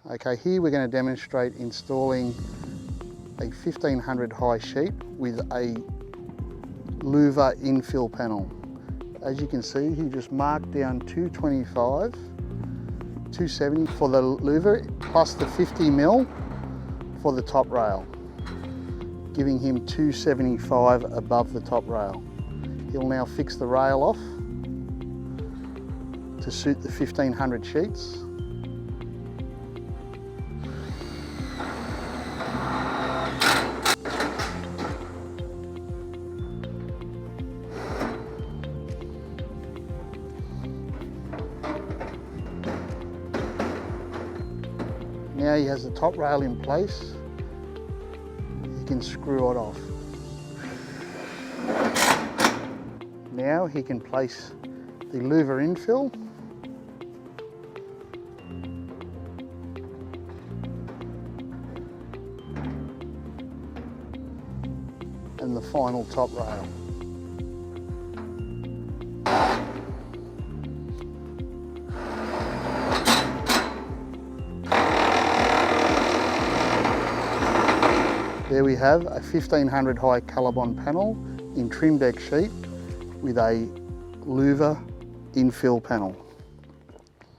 Okay, here we're going to demonstrate installing a 1500 high sheet with a louver infill panel. As you can see, he just marked down 225, 270 for the louver, plus the 50mm for the top rail, giving him 275 above the top rail. He'll now fix the rail off to suit the 1500 sheets. Now he has the top rail in place, he can screw it off. Now he can place the louver infill and the final top rail. There we have a 1500 high Colorbond panel in trim deck sheet with a louver infill panel.